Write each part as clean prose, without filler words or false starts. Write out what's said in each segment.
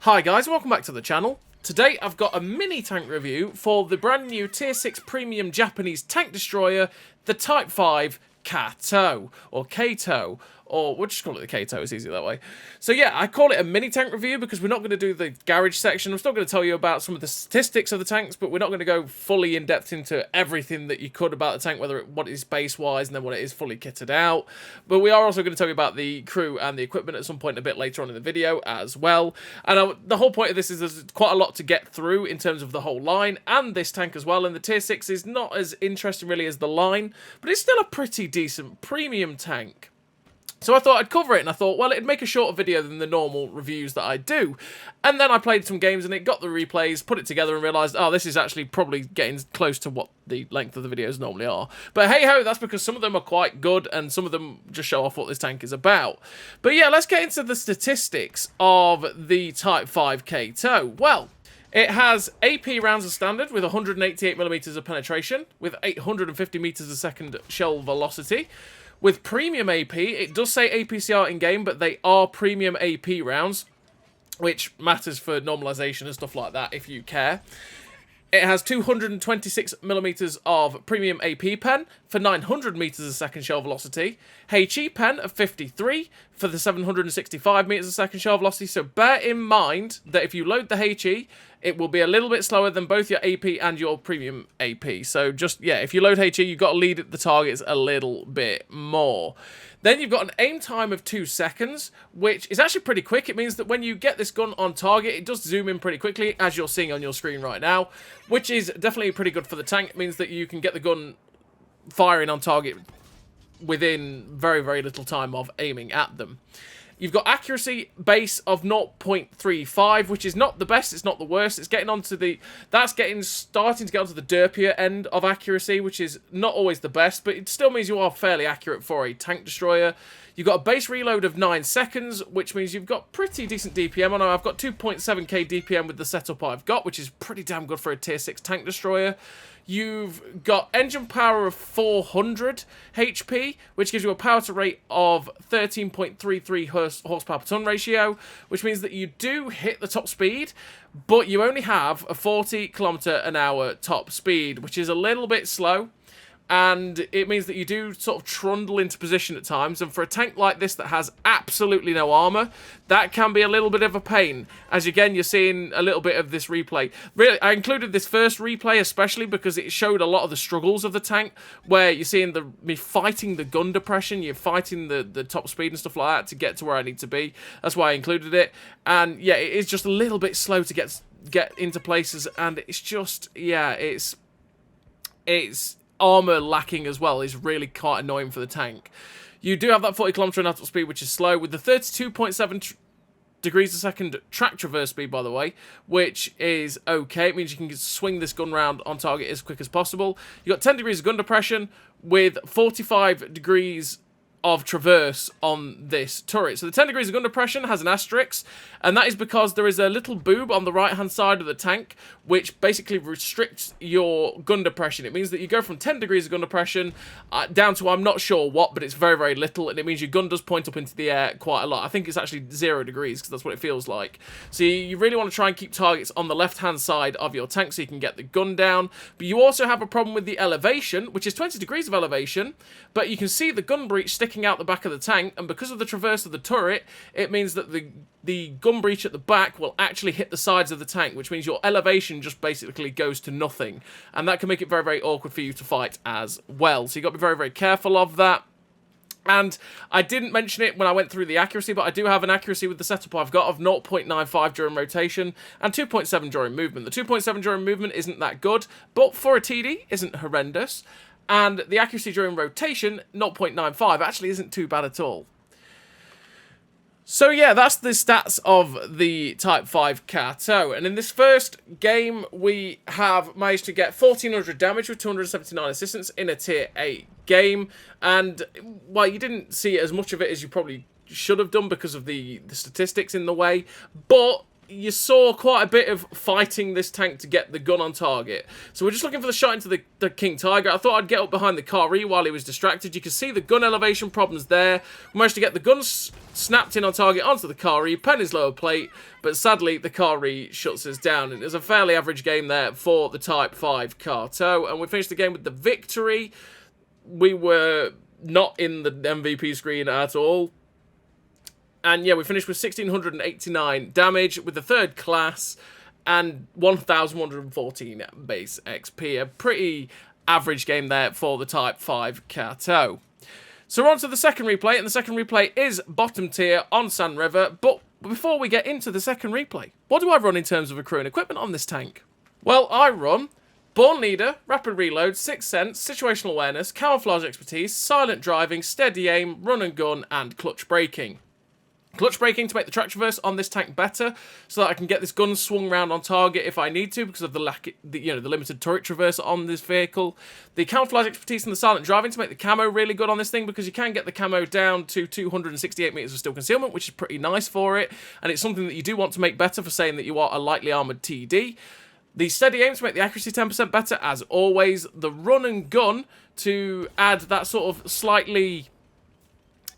Hi guys, welcome back to the channel. Today I've got a mini tank review for the brand new Tier 6 Premium Japanese Tank Destroyer, the Type 5 Kato, or Kato, or we'll just call it the Kato, it's easier that way. So yeah, I call it a mini tank review because we're not going to do the garage section. I'm still going to tell you about some of the statistics of the tanks, but we're not going to go fully in depth into everything that you could about the tank, what it is base-wise and then what it is fully kitted out. But we are also going to tell you about the crew and the equipment at some point a bit later on in the video as well. And the whole point of this is there's quite a lot to get through in terms of the whole line and this tank as well. And the Tier 6 is not as interesting really as the line, but it's still a pretty decent premium tank. So I thought I'd cover it, and I thought, well, it'd make a shorter video than the normal reviews that I do. And then I played some games, and it got the replays, put it together, and realised, oh, this is actually probably getting close to what the length of the videos normally are. But hey-ho, that's because some of them are quite good, and some of them just show off what this tank is about. But yeah, let's get into the statistics of the Type 5 Kato. Well, it has AP rounds as standard with 188mm of penetration, with 850 meters a second shell velocity. With premium AP, it does say APCR in-game, but they are premium AP rounds, which matters for normalization and stuff like that if you care. It has 226mm of premium AP pen for 900 meters a second shell velocity. HE pen of 53 for the 765 meters a second shell velocity. So bear in mind that if you load the HE, it will be a little bit slower than both your AP and your premium AP. So just, yeah, if you load HE, you've got to lead at the targets a little bit more. Then you've got an aim time of 2 seconds, which is actually pretty quick. It means that when you get this gun on target, it does zoom in pretty quickly, as you're seeing on your screen right now, which is definitely pretty good for the tank. It means that you can get the gun firing on target within very, very little time of aiming at them. You've got accuracy base of 0.35, which is not the best, it's not the worst. It's getting onto the, starting to get onto the derpier end of accuracy, which is not always the best, but it still means you are fairly accurate for a tank destroyer. You've got a base reload of 9 seconds, which means you've got pretty decent DPM. I know I've got 2.7k DPM with the setup I've got, which is pretty damn good for a Tier 6 tank destroyer. You've got engine power of 400 HP, which gives you a power to rate of 13.33 horsepower per ton ratio, which means that you do hit the top speed, but you only have a 40 km/h top speed, which is a little bit slow. And it means that you do sort of trundle into position at times. And for a tank like this that has absolutely no armor, that can be a little bit of a pain. As again, you're seeing a little bit of this replay. Really, I included this first replay especially because it showed a lot of the struggles of the tank, where you're seeing me fighting the gun depression, you're fighting the top speed and stuff like that to get to where I need to be. That's why I included it. And yeah, it is just a little bit slow to get into places, and it's just, yeah, it's armor lacking as well is really quite annoying for the tank. You do have that 40 km/h top speed, which is slow, with the 32.7 degrees a second track traverse speed, by the way, which is okay. It means you can swing this gun round on target as quick as possible. You've got 10 degrees of gun depression with 45 degrees of traverse on this turret. So the 10 degrees of gun depression has an asterisk, and that is because there is a little boob on the right hand side of the tank which basically restricts your gun depression. It means that you go from 10 degrees of gun depression down to I'm not sure what, but it's very, very little, and it means your gun does point up into the air quite a lot. I think it's actually 0 degrees because that's what it feels like. So you really want to try and keep targets on the left hand side of your tank so you can get the gun down. But you also have a problem with the elevation, which is 20 degrees of elevation, but you can see the gun breech sticking out the back of the tank, and because of the traverse of the turret, it means that the gun breech at the back will actually hit the sides of the tank, which means your elevation just basically goes to nothing, and that can make it very, very awkward for you to fight as well. So you've got to be very, very careful of that. And I didn't mention it when I went through the accuracy, but I do have an accuracy with the setup I've got of 0.95 during rotation and 2.7 during movement. The 2.7 during movement isn't that good, but for a TD isn't horrendous. And the accuracy during rotation, 0.95, actually isn't too bad at all. So yeah, that's the stats of the Type 5 Kato. And in this first game, we have managed to get 1400 damage with 279 assistance in a Tier 8 game. And, well, you didn't see as much of it as you probably should have done because of the statistics in the way. But you saw quite a bit of fighting this tank to get the gun on target. So we're just looking for the shot into the King Tiger. I thought I'd get up behind the Kari while he was distracted. You can see the gun elevation problems there. We managed to get the guns snapped in on target onto the Kari, pen his lower plate, but sadly the Kari shuts us down. And it was a fairly average game there for the Type 5 Kato, and we finished the game with the victory. We were not in the MVP screen at all. And yeah, we finished with 1,689 damage with the 3rd class and 1,114 base XP. A pretty average game there for the Type 5 Kato. So we're on to the second replay, and the second replay is bottom tier on Sand River. But before we get into the second replay, what do I run in terms of a crew and equipment on this tank? Well, I run Born Leader, Rapid Reload, Sixth Sense, Situational Awareness, Camouflage Expertise, Silent Driving, Steady Aim, Run and Gun, and Clutch Braking. Clutch braking to make the track traverse on this tank better, so that I can get this gun swung round on target if I need to, because of the limited turret traverse on this vehicle. The camouflage expertise and the silent driving to make the camo really good on this thing, because you can get the camo down to 268 meters of steel concealment, which is pretty nice for it, and it's something that you do want to make better for saying that you are a lightly armored TD. The steady aim to make the accuracy 10% better, as always. The run and gun to add that sort of slightly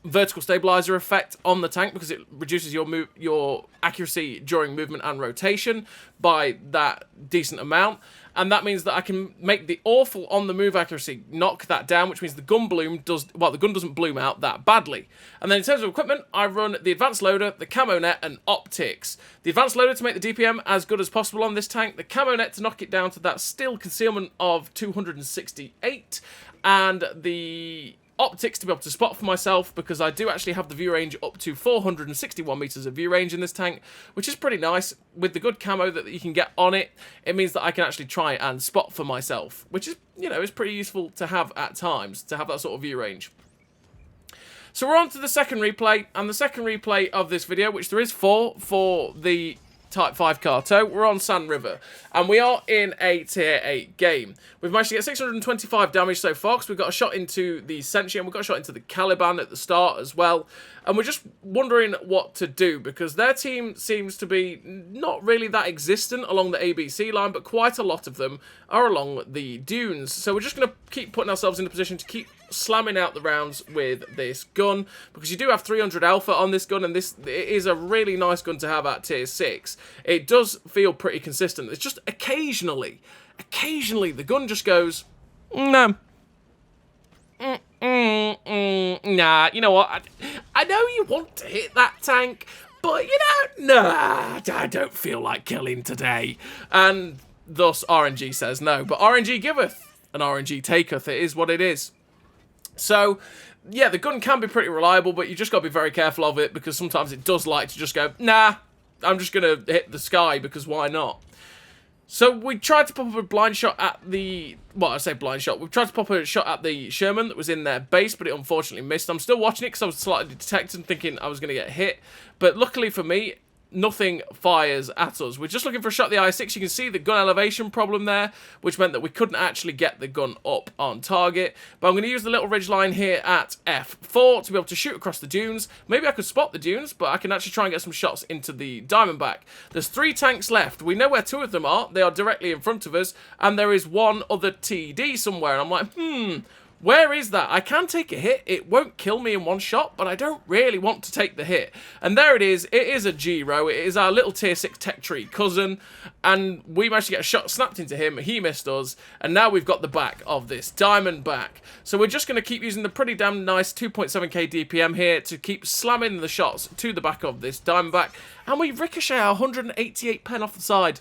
vertical stabilizer effect on the tank, because it reduces your accuracy during movement and rotation by that decent amount, and that means that I can make the awful on the move accuracy knock that down, which means the gun doesn't bloom out that badly. And then in terms of equipment, I run the advanced loader, the camo net, and optics. The advanced loader to make the DPM as good as possible on this tank, the camo net to knock it down to that steel concealment of 268, and the optics to be able to spot for myself, because I do actually have the view range up to 461 meters of view range in this tank, which is pretty nice. With the good camo that you can get on it, it means that I can actually try and spot for myself, which is, is pretty useful to have at times, to have that sort of view range. So we're on to the second replay, and the second replay of this video, which there is four for the Type 5 Kato. We're on Sand River, and we are in a Tier 8 game. We've managed to get 625 damage so far, because we've got a shot into the Senshi, and we've got a shot into the Caliban at the start as well. And we're just wondering what to do, because their team seems to be not really that existent along the ABC line, but quite a lot of them are along the dunes. So we're just going to keep putting ourselves in a position to keep slamming out the rounds with this gun, because you do have 300 alpha on this gun, and it is a really nice gun to have at tier 6. It does feel pretty consistent. It's just occasionally the gun just goes, no. Nah, you know what? I know you want to hit that tank, but nah, I don't feel like killing today. And thus RNG says no, but RNG giveth and RNG taketh. It is what it is. So, yeah, the gun can be pretty reliable, but you just got to be very careful of it, because sometimes it does like to just go, nah, I'm just going to hit the sky, because why not? So we tried to pop up a blind shot at the... Well, I say blind shot. We tried to pop a shot at the Sherman that was in their base, but it unfortunately missed. I'm still watching it because I was slightly detected, thinking I was going to get hit. But luckily for me, nothing fires at us. We're just looking for a shot at the I-6. You can see the gun elevation problem there, which meant that we couldn't actually get the gun up on target. But I'm going to use the little ridge line here at F4 to be able to shoot across the dunes. Maybe I could spot the dunes, but I can actually try and get some shots into the Diamondback. There's 3 tanks left. We know where 2 of them are. They are directly in front of us, and there is one other TD somewhere. And I'm like, where is that? I can take a hit. It won't kill me in one shot, but I don't really want to take the hit. And there it is. It is a G-Row. It is our little tier 6 tech tree cousin. And we managed to get a shot snapped into him. He missed us. And now we've got the back of this Diamondback. So we're just going to keep using the pretty damn nice 2.7k DPM here to keep slamming the shots to the back of this Diamondback. And we ricochet our 188 pen off the side.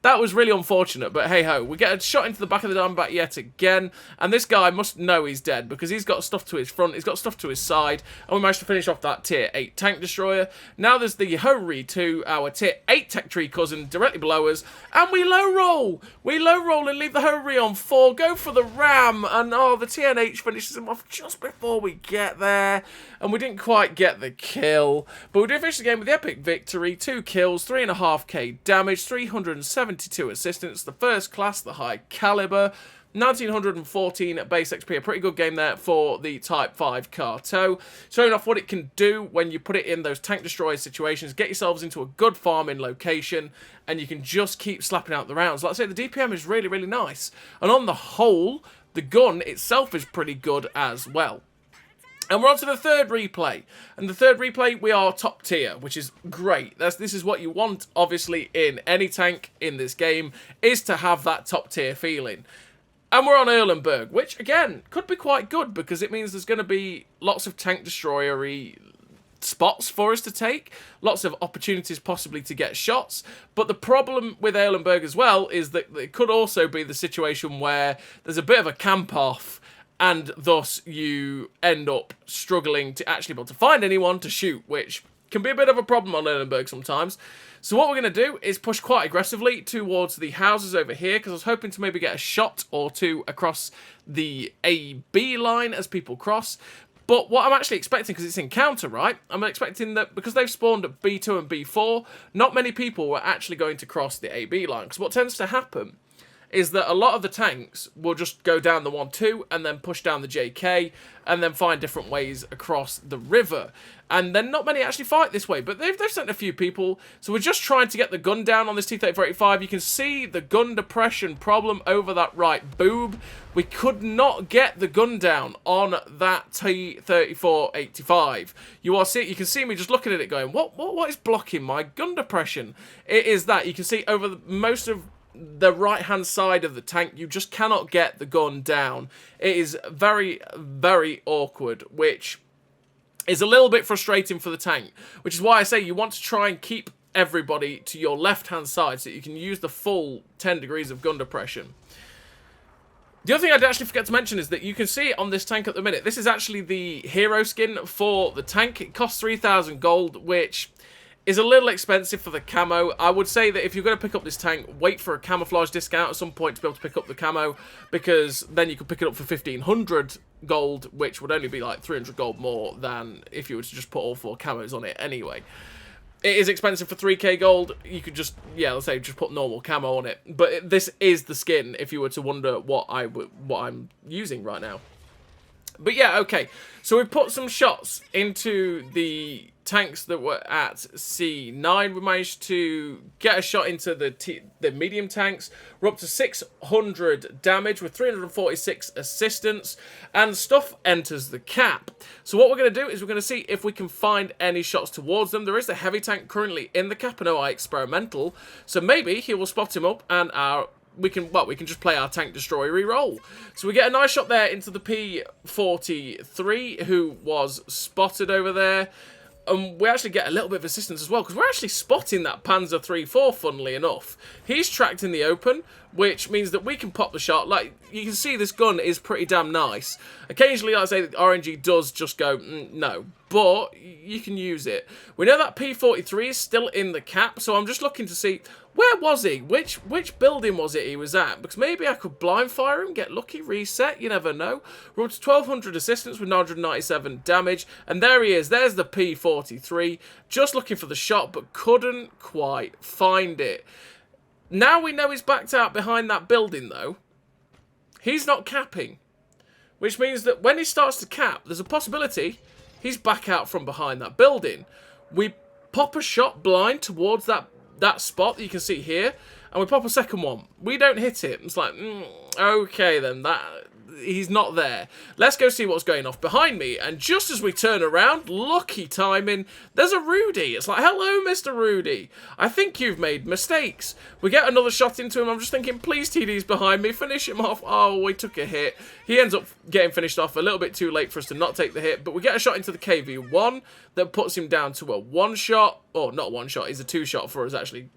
That was really unfortunate, but hey-ho. We get a shot into the back of the Diamondback yet again, and this guy must know he's dead, because he's got stuff to his front, he's got stuff to his side, and we managed to finish off that Tier 8 Tank Destroyer. Now there's the Hori 2, our Tier 8 Tech Tree cousin, directly below us, and we low-roll! We low-roll and leave the Hori on 4, go for the Ram, and oh, the TNH finishes him off just before we get there, and we didn't quite get the kill. But we did finish the game with the epic victory, 2 kills, 3.5k damage, 372 assistance, the first class, the high caliber, 1914 base XP, a pretty good game there for the Type 5 Kato. Showing off what it can do when you put it in those tank destroyer situations, get yourselves into a good farming location, and you can just keep slapping out the rounds. Like I say, the DPM is really, really nice. And on the whole, the gun itself is pretty good as well. And we're on to the third replay. And the third replay, we are top tier, which is great. This is what you want, obviously, in any tank in this game, is to have that top tier feeling. And we're on Erlenberg, which, again, could be quite good, because it means there's going to be lots of tank destroyer-y spots for us to take, lots of opportunities possibly to get shots. But the problem with Erlenberg as well is that it could also be the situation where there's a bit of a camp-off, and thus you end up struggling to actually be able to find anyone to shoot, which can be a bit of a problem on Erlenberg sometimes. So what we're going to do is push quite aggressively towards the houses over here, because I was hoping to maybe get a shot or two across the A-B line as people cross. But what I'm actually expecting, because it's encounter, right? I'm expecting that because they've spawned at B2 and B4, not many people were actually going to cross the A-B line. Because what tends to happen is that a lot of the tanks will just go down the 1-2 and then push down the JK and then find different ways across the river. And then not many actually fight this way, but they've sent a few people. So we're just trying to get the gun down on this T-34-85. You can see the gun depression problem over that right boob. We could not get the gun down on that T-34-85. You can see me just looking at it going, what is blocking my gun depression? It is that. You can see over most of the right-hand side of the tank, you just cannot get the gun down. It is very, very awkward, which is a little bit frustrating for the tank, which is why I say you want to try and keep everybody to your left-hand side so that you can use the full 10 degrees of gun depression. The other thing I did actually forget to mention is that you can see it on this tank at the minute. This is actually the hero skin for the tank. It costs 3,000 gold, which is a little expensive for the camo. I would say that if you're going to pick up this tank, wait for a camouflage discount at some point to be able to pick up the camo, because then you could pick it up for 1,500 gold, which would only be like 300 gold more than if you were to just put all 4 camos on it anyway. It is expensive for 3k gold. You could just, yeah, let's say just put normal camo on it. But this is the skin, if you were to wonder what I'm using right now. But yeah, okay. So we've put some shots into the tanks that were at C9. We managed to get a shot into the medium tanks. We're up to 600 damage with 346 assistance, and stuff enters the cap. So what we're going to do is we're going to see if we can find any shots towards them. There is a heavy tank currently in the cap, and OI experimental, so maybe he will spot him up and we can just play our tank destroyer re-roll. So we get a nice shot there into the P43, who was spotted over there. We actually get a little bit of assistance as well, because we're actually spotting that Panzer III-4, funnily enough. He's tracked in the open, which means that we can pop the shot. Like, you can see this gun is pretty damn nice. Occasionally, like I say, the RNG does just go, no. But you can use it. We know that P43 is still in the cap, so I'm just looking to see, where was he? Which building was it he was at? Because maybe I could blind fire him, get lucky, reset, you never know. We're up to 1,200 assistance with 997 damage, and there he is. There's the P43, just looking for the shot, but couldn't quite find it. Now we know he's backed out behind that building, though. He's not capping, which means that when he starts to cap, there's a possibility he's back out from behind that building. We pop a shot blind towards that spot that you can see here, and we pop a second one. We don't hit it. It's like, okay then, he's not there. Let's go see what's going off behind me. And just as we turn around, lucky timing, there's a Rudy. It's like, hello, Mr. Rudy. I think you've made mistakes. We get another shot into him. I'm just thinking, please, TD's behind me. Finish him off. Oh, we took a hit. He ends up getting finished off a little bit too late for us to not take the hit. But we get a shot into the KV-1 that puts him down to a one-shot. Or not one-shot. It's a two-shot for us, actually.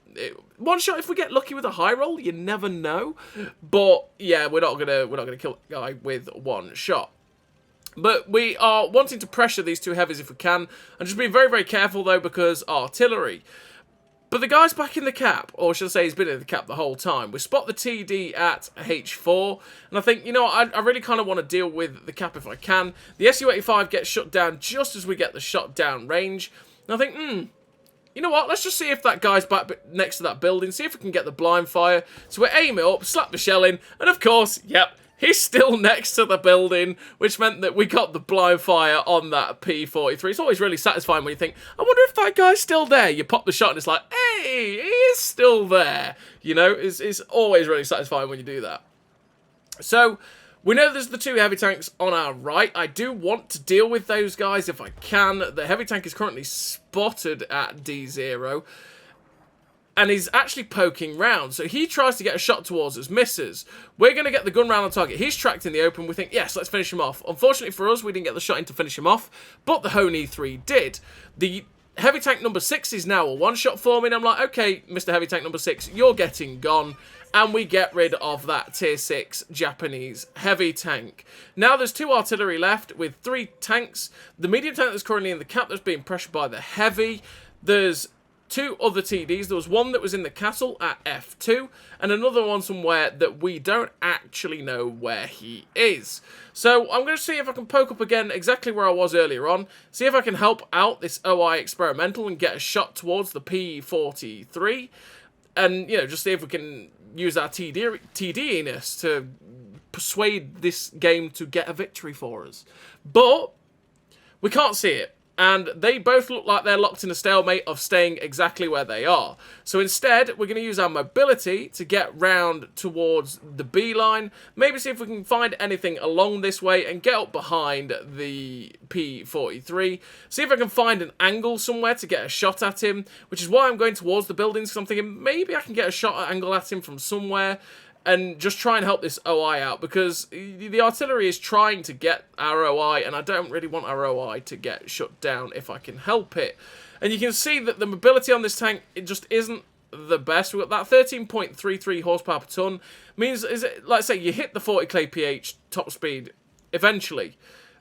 One shot if we get lucky with a high roll, you never know. But yeah, we're not gonna kill the guy with one shot. But we are wanting to pressure these two heavies if we can, and just being very, very careful though, because artillery. But the guy's back in the cap, or should I say he's been in the cap the whole time. We spot the TD at H4, and I think, you know, I really kind of want to deal with the cap if I can. The Su-85 gets shut down just as we get the shot down range, and I think, you know what, let's just see if that guy's back next to that building, see if we can get the blind fire. So we aim it up, slap the shell in, and of course, yep, he's still next to the building, which meant that we got the blind fire on that P43. It's always really satisfying when you think, I wonder if that guy's still there. You pop the shot and it's like, hey, he is still there. You know, it's always really satisfying when you do that. So We know there's the 2 heavy tanks on our right. I do want to deal with those guys if I can. The heavy tank is currently spotted at D0. And he's actually poking round. So he tries to get a shot towards us, misses. We're going to get the gun round on target. He's tracked in the open. We think, yes, let's finish him off. Unfortunately for us, we didn't get the shot in to finish him off. But the Honey 3 did. The heavy tank number 6 is now a one-shot for me. And I'm like, okay, Mr. Heavy Tank number 6, you're getting gone. And we get rid of that tier 6 Japanese heavy tank. Now there's 2 artillery left with 3 tanks. The medium tank that's currently in the cap that's being pressured by the heavy. There's 2 other TDs. There was one that was in the castle at F2, and another one somewhere that we don't actually know where he is. So I'm going to see if I can poke up again exactly where I was earlier on, see if I can help out this OI experimental and get a shot towards the P43, and, you know, just see if we can use our TD-iness to persuade this game to get a victory for us. But we can't see it. And they both look like they're locked in a stalemate of staying exactly where they are. So instead, we're going to use our mobility to get round towards the B line. Maybe see if we can find anything along this way and get up behind the P43. See if I can find an angle somewhere to get a shot at him, which is why I'm going towards the buildings, because I'm thinking maybe I can get a shot angle at him from somewhere. And just try and help this OI out, because the artillery is trying to get our OI, and I don't really want our OI to get shut down if I can help it. And you can see that the mobility on this tank, it just isn't the best. We've got that 13.33 horsepower per ton. Means, like say, you hit the 40 kph top speed eventually.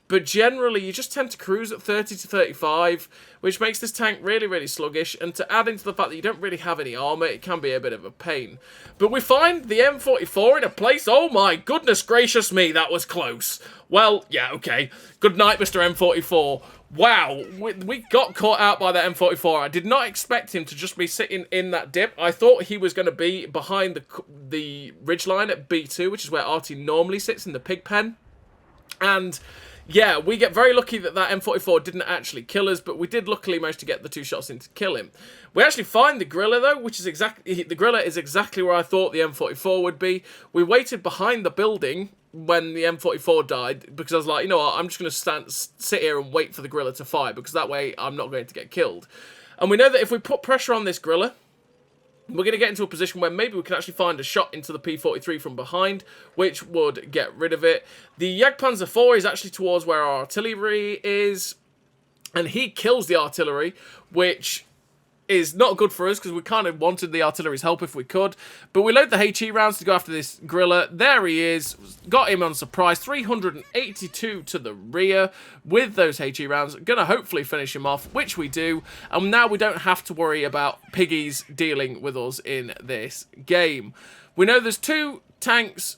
But generally, you just tend to cruise at 30 to 35, which makes this tank really, really sluggish. And to add into the fact that you don't really have any armour, it can be a bit of a pain. But we find the M44 in a place... Oh my goodness gracious me, that was close. Well, yeah, okay. Good night, Mr. M44. Wow, we got caught out by that M44. I did not expect him to just be sitting in that dip. I thought he was going to be behind the ridgeline at B2, which is where RT normally sits in the pig pen. And... yeah, we get very lucky that that M44 didn't actually kill us, but we did luckily manage to get the 2 shots in to kill him. We actually find the Gorilla, though, which is exactly... the Gorilla is exactly where I thought the M44 would be. We waited behind the building when the M44 died, because I was like, you know what, I'm just going to sit here and wait for the Gorilla to fire, because that way I'm not going to get killed. And we know that if we put pressure on this Gorilla, we're going to get into a position where maybe we can actually find a shot into the P43 from behind, which would get rid of it. The Jagdpanzer IV is actually towards where our artillery is, and he kills the artillery, which is not good for us because we kind of wanted the artillery's help if we could. But we load the HE rounds to go after this Gorilla. There he is. Got him on surprise. 382 to the rear with those HE rounds. Gonna hopefully finish him off, which we do. And now we don't have to worry about piggies dealing with us in this game. We know there's 2 tanks...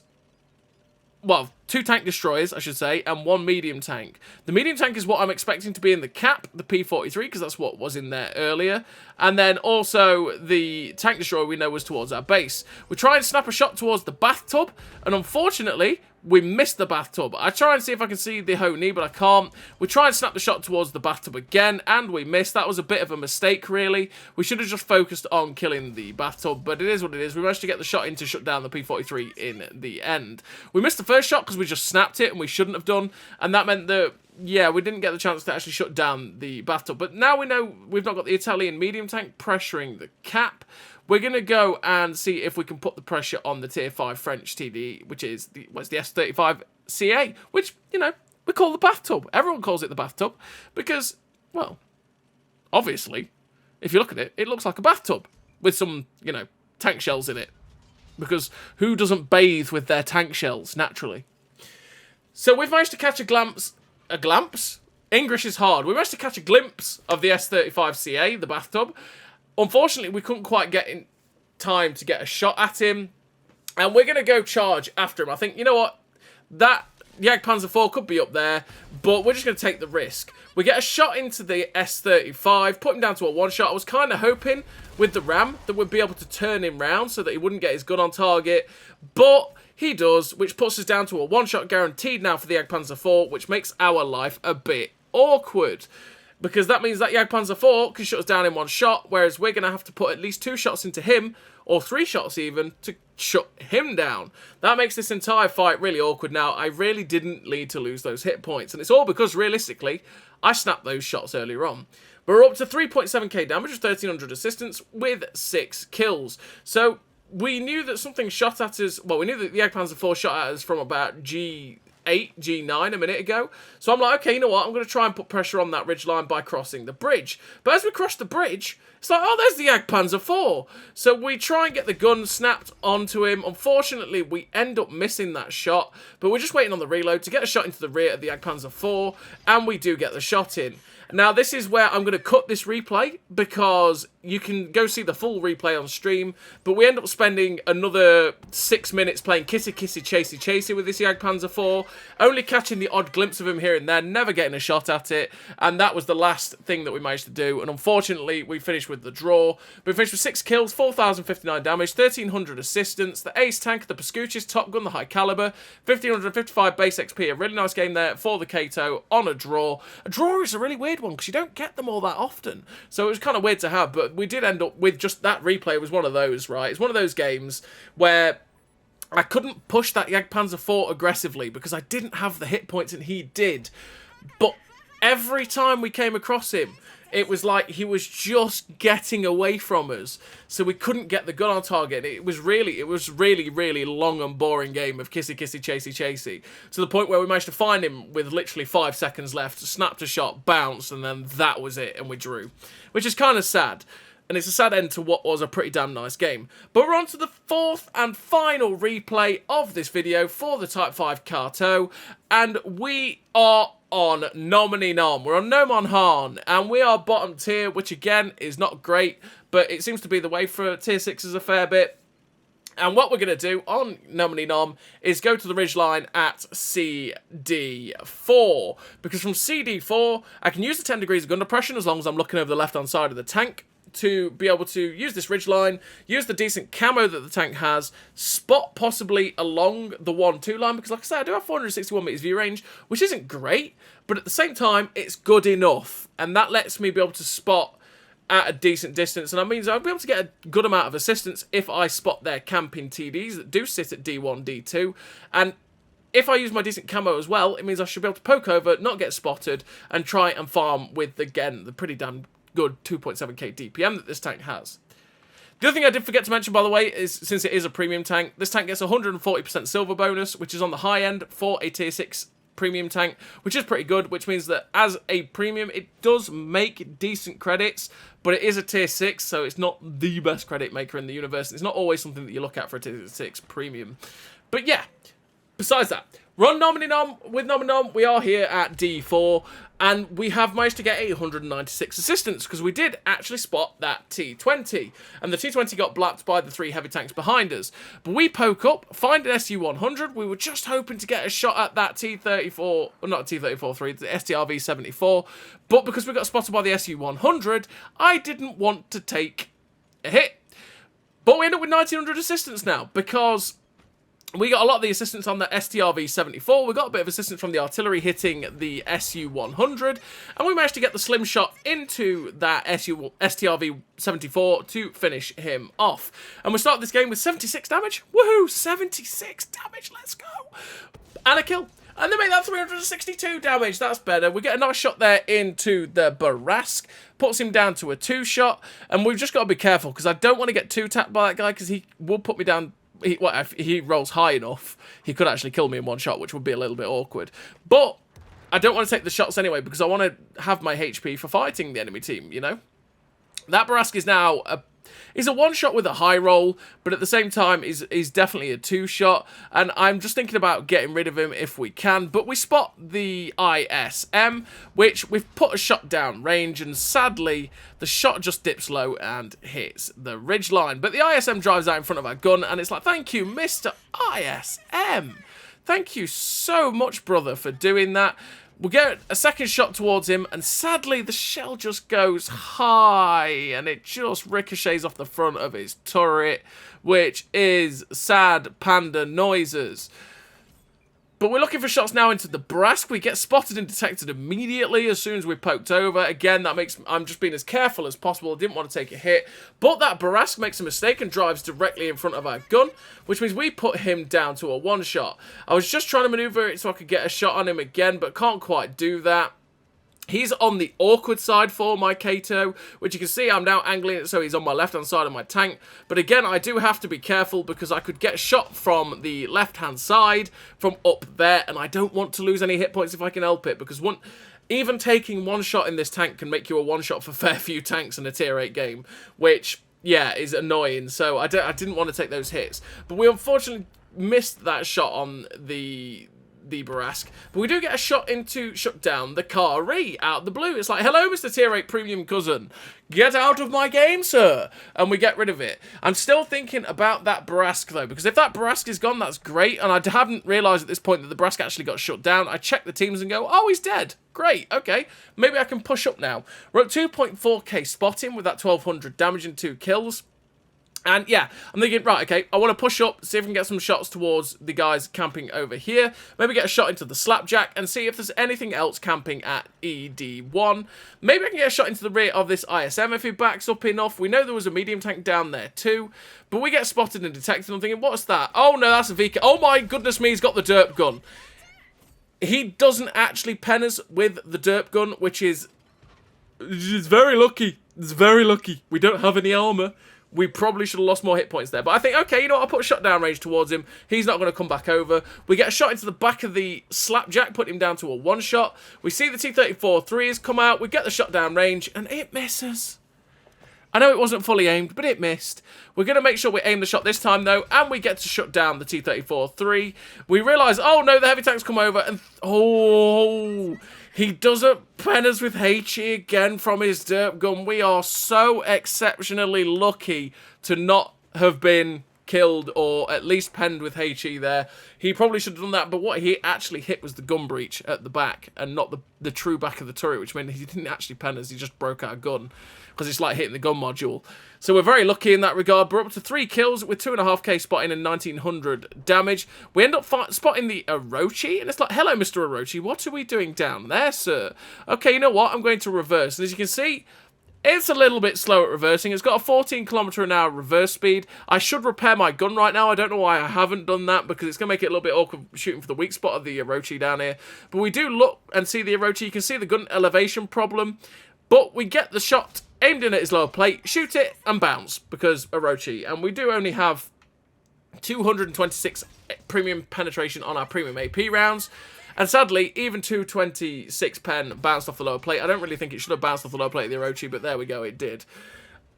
well, 2 tank destroyers, I should say, and 1 medium tank. The medium tank is what I'm expecting to be in the cap, the P43, because that's what was in there earlier. And then also the tank destroyer we know was towards our base. We try and snap a shot towards the bathtub, and unfortunately, we missed the bathtub. I try and see if I can see the Honey, but I can't. We try and snap the shot towards the bathtub again, and we missed. That was a bit of a mistake, really. We should have just focused on killing the bathtub, but it is what it is. We managed to get the shot in to shut down the P43 in the end. We missed the first shot because we just snapped it, and we shouldn't have done, and that meant that, yeah, we didn't get the chance to actually shut down the bathtub. But now we know we've not got the Italian medium tank pressuring the cap. We're going to go and see if we can put the pressure on the Tier 5 French TD, which is the S35 CA, which, you know, we call the bathtub. Everyone calls it the bathtub because, well, obviously, if you look at it, it looks like a bathtub with some, you know, tank shells in it. Because who doesn't bathe with their tank shells, naturally? So we've managed to catch a glimpse... English is hard. We managed to catch a glimpse of the S35 CA, the bathtub. Unfortunately, we couldn't quite get in time to get a shot at him. And we're going to go charge after him. I think, you know what? That Jagdpanzer IV could be up there, but we're just going to take the risk. We get a shot into the S35, put him down to a one-shot. I was kind of hoping with the ram that we'd be able to turn him round so that he wouldn't get his gun on target. But he does, which puts us down to a one-shot guaranteed now for the Jagdpanzer IV, which makes our life a bit awkward. Because that means that Jagdpanzer IV can shut us down in one shot, whereas we're going to have to put at least 2 shots into him, or 3 shots even, to shut him down. That makes this entire fight really awkward. Now, I really didn't need to lose those hit points, and it's all because, realistically, I snapped those shots earlier on. But we're up to 3.7k damage with 1300 assistance with 6 kills. So, we knew that something shot at us, well, we knew that the Jagdpanzer IV shot at us from about G8, G9 a minute ago. So I'm like, okay, you know what? I'm going to try and put pressure on that ridgeline by crossing the bridge. But as we cross the bridge, it's like, oh, there's the Jagdpanzer IV. So we try and get the gun snapped onto him. Unfortunately, we end up missing that shot. But we're just waiting on the reload to get a shot into the rear of the Jagdpanzer IV. And we do get the shot in. Now, this is where I'm going to cut this replay because you can go see the full replay on stream, but we end up spending another 6 minutes playing kissy kissy chasey chasey with this Jagdpanzer IV, only catching the odd glimpse of him here and there, never getting a shot at it, and that was the last thing that we managed to do, and unfortunately, we finished with the draw. We finished with 6 kills, 4,059 damage, 1,300 assistance, the ace tank, the Pascuchis, Top Gun, the high caliber, 1,555 base XP, a really nice game there for the Kato on a draw. A draw is a really weird one because you don't get them all that often, so it was kind of weird to have, but we did end up with just that replay. It was one of those, right? It's one of those games where I couldn't push that Jagdpanzer IV aggressively because I didn't have the hit points and he did, but every time we came across him, it was like he was just getting away from us, so we couldn't get the gun on target. It was really, really long and boring game of kissy, kissy, chasey, chasey, to the point where we managed to find him with literally 5 seconds left, snapped a shot, bounced, and then that was it, and we drew, which is kind of sad. And it's a sad end to what was a pretty damn nice game. But we're on to the 4th and final replay of this video for the Type 5 Kato, and we are on Nominee Nom. We're on No Mon Han, and we are bottom tier, which again is not great, but it seems to be the way for tier 6s a fair bit. And what we're going to do on Nominee Nom is go to the ridgeline at CD4, because from CD4 I can use the 10 degrees of gun depression as long as I'm looking over the left hand side of the tank, to be able to use this ridgeline, use the decent camo that the tank has, spot possibly along the 1-2 line, because like I said, I do have 461 meters view range, which isn't great, but at the same time, it's good enough, and that lets me be able to spot at a decent distance, and that means I'll be able to get a good amount of assistance if I spot their camping TDs that do sit at D1, D2, and if I use my decent camo as well, it means I should be able to poke over, not get spotted, and try and farm with, again, the pretty damn good 2.7k DPM that this tank has. The other thing I did forget to mention, by the way, is since it is a premium tank, this tank gets 140% silver bonus, which is on the high end for a tier 6 premium tank, which is pretty good, which means that as a premium, it does make decent credits, but it is a tier 6, so it's not the best credit maker in the universe. It's not always something that you look at for a tier 6 premium. But yeah, besides that, we're on Nominee Nom. With Nominee Nom, we are here at D4, and we have managed to get 896 assistance, because we did actually spot that T20, and the T20 got blocked by the 3 heavy tanks behind us. But we poke up, find an SU-100, we were just hoping to get a shot at that T-34, well, not T-34-3, the STRV-74, but because we got spotted by the SU-100, I didn't want to take a hit. But we end up with 1900 assistance now, because we got a lot of the assistance on the STRV-74, we got a bit of assistance from the artillery hitting the SU-100, and we managed to get the slim shot into that STRV-74 to finish him off. And we start this game with 76 damage. Woohoo! 76 damage, let's go! And a kill. And they make that 362 damage, that's better. We get a nice shot there into the Barask, puts him down to a 2-shot, and we've just got to be careful, because I don't want to get 2-tapped by that guy, because he will put me down. If he rolls high enough, he could actually kill me in 1 shot, which would be a little bit awkward. But I don't want to take the shots anyway, because I want to have my HP for fighting the enemy team, you know? That Barask is now he's a 1-shot with a high roll, but at the same time, he's definitely a 2-shot, and I'm just thinking about getting rid of him if we can, but we spot the ISM, which we've put a shot down range, and sadly, the shot just dips low and hits the ridgeline, but the ISM drives out in front of our gun, and it's like, thank you, Mr. ISM. Thank you so much, brother, for doing that. We get a second shot towards him, and sadly the shell just goes high, and it just ricochets off the front of his turret, which is sad panda noises. But we're looking for shots now into the Brask. We get spotted and detected immediately as soon as we poked over. Again, that makes... I'm just being as careful as possible. I didn't want to take a hit. But that Brask makes a mistake and drives directly in front of our gun, which means we put him down to a one-shot. I was just trying to maneuver it so I could get a shot on him again, but can't quite do that. He's on the awkward side for my Kato, which you can see I'm now angling it so he's on my left-hand side of my tank. But again, I do have to be careful because I could get shot from the left-hand side from up there, and I don't want to lose any hit points if I can help it, because even taking one shot in this tank can make you a one-shot for fair few tanks in a tier 8 game, which, yeah, is annoying. So I didn't want to take those hits. But we unfortunately missed that shot on the Brask, but we do get a shot into shut down the Kari out of the blue. It's like, hello, Mr. Tier 8 Premium Cousin. Get out of my game, sir. And we get rid of it. I'm still thinking about that Brask, though, because if that Brask is gone, that's great. And I hadn't realised at this point that the Brask actually got shut down. I check the teams and go, oh, he's dead. Great, okay. Maybe I can push up now. We're at 2.4k spotting with that 1200 damage and 2 kills. And yeah, I'm thinking, right, okay, I want to push up, see if I can get some shots towards the guys camping over here. Maybe get a shot into the Slapjack and see if there's anything else camping at ED1. Maybe I can get a shot into the rear of this ISM if he backs up enough. We know there was a medium tank down there too. But we get spotted and detected. I'm thinking, what's that? Oh no, that's a VK. Oh my goodness me, he's got the Derp gun. He doesn't actually pen us with the Derp gun, which is very lucky. It's very lucky. We don't have any armor. We probably should have lost more hit points there. But I think, okay, you know what? I'll put shot down range towards him. He's not going to come back over. We get a shot into the back of the Slapjack, put him down to a one-shot. We see the T-34-3s come out. We get the shot down range, and it misses. I know it wasn't fully aimed, but it missed. We're going to make sure we aim the shot this time, though, and we get to shut down the T-34-3. We realise, oh, no, the heavy tanks come over, and... oh... he doesn't pen us with HE again from his Derp gun. We are so exceptionally lucky to not have been killed or at least penned with HE there. He probably should have done that, but what he actually hit was the gun breach at the back and not the true back of the turret, which meant he didn't actually pen us, he just broke our gun because it's like hitting the gun module. So we're very lucky in that regard. We're up to 3 kills with 2.5k spotting and 1900 damage. We end up spotting the Orochi, and it's like, hello, Mr. Orochi, what are we doing down there, sir? Okay, you know what? I'm going to reverse. And as you can see, it's a little bit slow at reversing. It's got a 14km/h reverse speed. I should repair my gun right now. I don't know why I haven't done that, because it's going to make it a little bit awkward shooting for the weak spot of the Orochi down here. But we do look and see the Orochi. You can see the gun elevation problem. But we get the shot aimed in at his lower plate, shoot it, and bounce, because Orochi. And we do only have 226 premium penetration on our premium AP rounds. And sadly, even 226 pen bounced off the lower plate. I don't really think it should have bounced off the lower plate of the Orochi, but there we go, it did.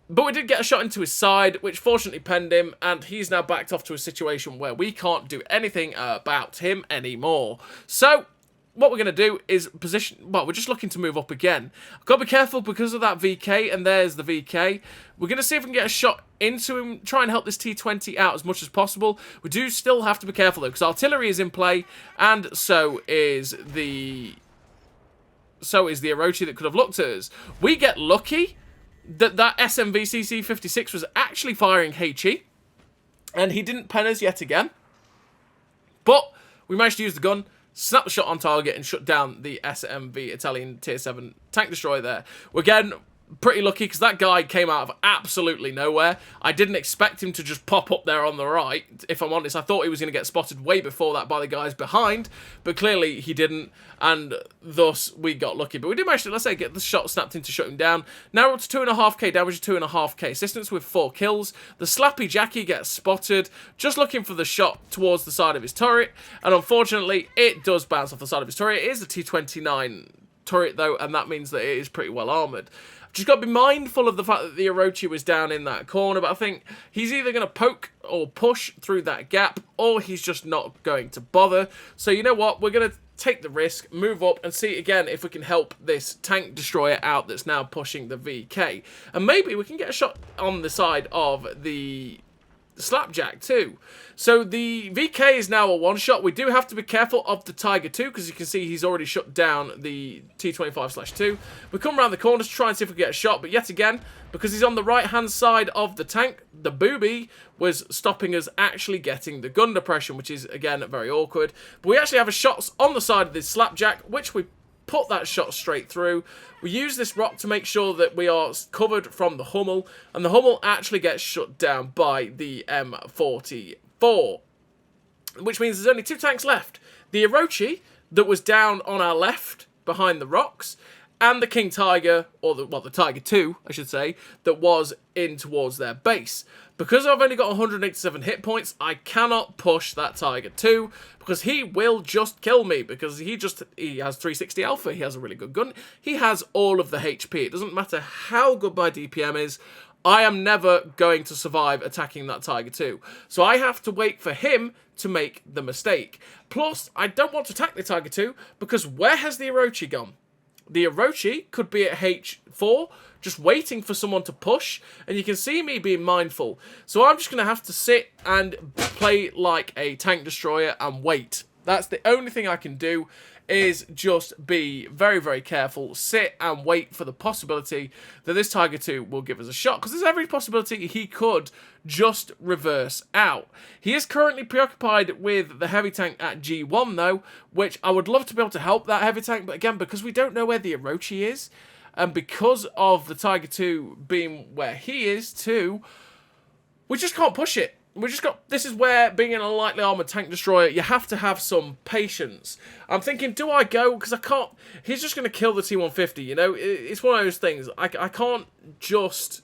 But we did get a shot into his side, which fortunately penned him, and he's now backed off to a situation where we can't do anything about him anymore. So what we're going to do is position... well, we're just looking to move up again. I've got to be careful because of that VK, and there's the VK. We're going to see if we can get a shot into him, try and help this T20 out as much as possible. We do still have to be careful, though, because artillery is in play, and so is the Orochi that could have looked at us. We get lucky that SMV CC-56 was actually firing HE, and he didn't pen us yet again. But we managed to use the gun, snap the shot on target, and shut down the SMV Italian Tier 7 tank destroyer there. We're again pretty lucky because that guy came out of absolutely nowhere. I didn't expect him to just pop up there on the right, if I'm honest. I thought he was going to get spotted way before that by the guys behind, but clearly he didn't, and thus we got lucky. But we did manage to, let's say, get the shot snapped in to shut him down. Now we're up to 2.5k damage, 2.5k assistance with 4 kills. The Slappy Jackie gets spotted, just looking for the shot towards the side of his turret, and unfortunately it does bounce off the side of his turret. It is a T29 turret though, and that means that it is pretty well armoured. Just got to be mindful of the fact that the Orochi was down in that corner, but I think he's either going to poke or push through that gap, or he's just not going to bother. So you know what? We're going to take the risk, move up, and see again if we can help this tank destroyer out that's now pushing the VK. And maybe we can get a shot on the side of the Slapjack too. So the VK is now a one-shot. We do have to be careful of the Tiger 2 because you can see he's already shut down the T25/2. We come around the corner to try and see if we get a shot, but yet again, because he's on the right-hand side of the tank, the booby was stopping us actually getting the gun depression, which is, again, very awkward. But we actually have a shot on the side of this Slapjack, which we put that shot straight through. We use this rock to make sure that we are covered from the Hummel, and the Hummel actually gets shut down by the M44, which means there's only 2 tanks left. The Orochi that was down on our left behind the rocks, and the King Tiger, or the Tiger 2, I should say, that was in towards their base. Because I've only got 187 hit points, I cannot push that Tiger 2, because he will just kill me, because he has 360 alpha, he has a really good gun, he has all of the HP. It doesn't matter how good my DPM is, I am never going to survive attacking that Tiger 2. So I have to wait for him to make the mistake. Plus, I don't want to attack the Tiger 2, because where has the Orochi gone? The Orochi could be at H4, just waiting for someone to push, and you can see me being mindful. So I'm just going to have to sit and play like a tank destroyer and wait. That's the only thing I can do, is just be very, very careful, sit and wait for the possibility that this Tiger 2 will give us a shot, because there's every possibility he could just reverse out. He is currently preoccupied with the heavy tank at G1 though, which I would love to be able to help that heavy tank, but again, because we don't know where the Orochi is, and because of the Tiger 2 being where he is too, we just can't push it. This is where, being in a lightly armoured tank destroyer, you have to have some patience. I'm thinking, do I go? Because I can't. He's just going to kill the T150, you know? It's one of those things. I can't just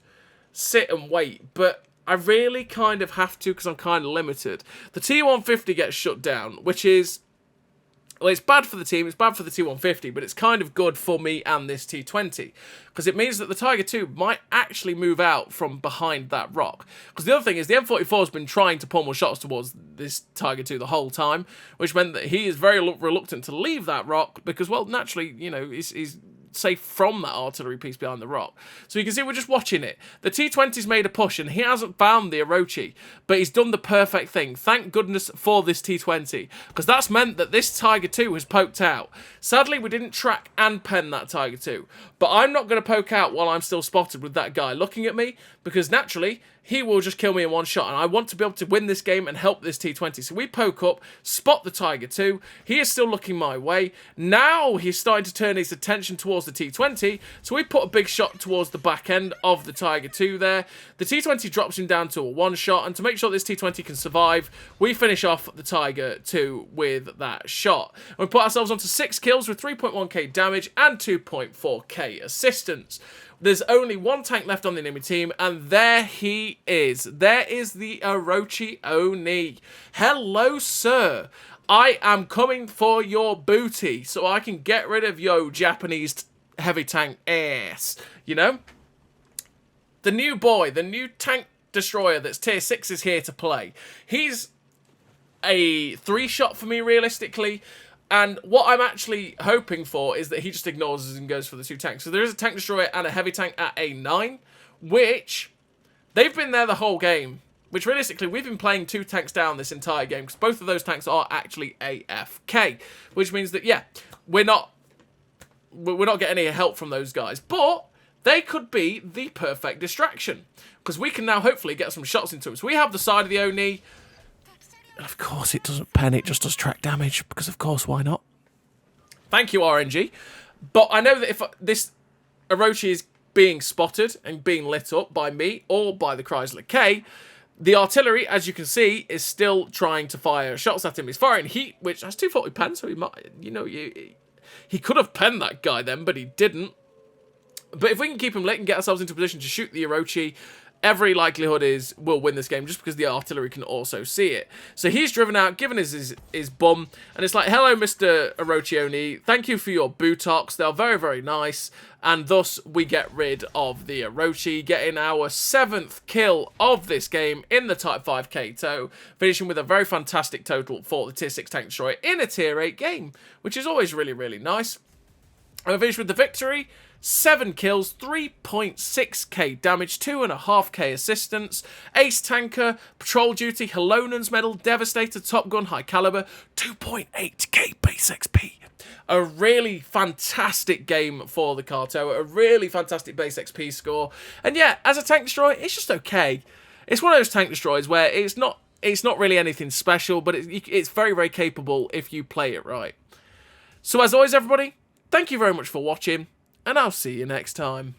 sit and wait, but I really kind of have to, because I'm kind of limited. The T150 gets shut down, which is, well, it's bad for the team, it's bad for the T150, but it's kind of good for me and this T20, because it means that the Tiger 2 might actually move out from behind that rock. Because the other thing is, the M44 has been trying to pummel shots towards this Tiger 2 the whole time, which meant that he is very reluctant to leave that rock, because, well, naturally, you know, he's safe from that artillery piece behind the rock. So you can see we're just watching it. The T20's made a push, and he hasn't found the Orochi, but he's done the perfect thing. Thank goodness for this T20, because that's meant that this Tiger 2 has poked out. Sadly, we didn't track and pen that Tiger 2, but I'm not going to poke out while I'm still spotted with that guy looking at me, because naturally, he will just kill me in one shot, and I want to be able to win this game and help this T20. So we poke up, spot the Tiger 2. He is still looking my way. Now he's starting to turn his attention towards the T20, so we put a big shot towards the back end of the Tiger 2 there. The T20 drops him down to a one-shot, and to make sure this T20 can survive, we finish off the Tiger 2 with that shot. And we put ourselves onto 6 kills with 3.1k damage and 2.4k assistance. There's only 1 tank left on the enemy team, and there he is. There is the Orochi Oni. Hello, sir. I am coming for your booty, so I can get rid of your Japanese heavy tank ass. You know? The new boy, the new tank destroyer that's tier 6 is here to play. He's a 3-shot for me, realistically. And what I'm actually hoping for is that he just ignores us and goes for the 2 tanks. So there is a tank destroyer and a heavy tank at A9, which they've been there the whole game. Which realistically, we've been playing 2 tanks down this entire game, because both of those tanks are actually AFK. Which means that, yeah, we're not getting any help from those guys. But they could be the perfect distraction, because we can now hopefully get some shots into them. So we have the side of the Oni. And of course it doesn't pen, it just does track damage, because of course, why not? Thank you, RNG. But I know that if this Orochi is being spotted and being lit up by me or by the Chrysler K, the artillery, as you can see, is still trying to fire shots at him. He's firing heat, which has 240 pen, so he might, you know, he could have penned that guy then, but he didn't. But if we can keep him lit and get ourselves into a position to shoot the Orochi, every likelihood is we'll win this game, just because the artillery can also see it. So he's driven out, given his bum, and it's like, hello, Mr. Orochi Oni, thank you for your butox, they're very, very nice, and thus we get rid of the Orochi, getting our 7th kill of this game in the Type 5 Kato, finishing with a very fantastic total for the Tier 6 Tank Destroyer in a Tier 8 game, which is always really, really nice. And we finished with the victory, 7 kills, 3.6k damage, 2.5k assistance, ace tanker, patrol duty, Halonen's medal, devastator, top gun, high caliber, 2.8k base XP. A really fantastic game for the Kato, a really fantastic base XP score. And yeah, as a tank destroyer, it's just okay. It's one of those tank destroyers where it's not really anything special, but it's very, very capable if you play it right. So as always, everybody, thank you very much for watching, and I'll see you next time.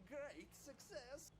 Great success!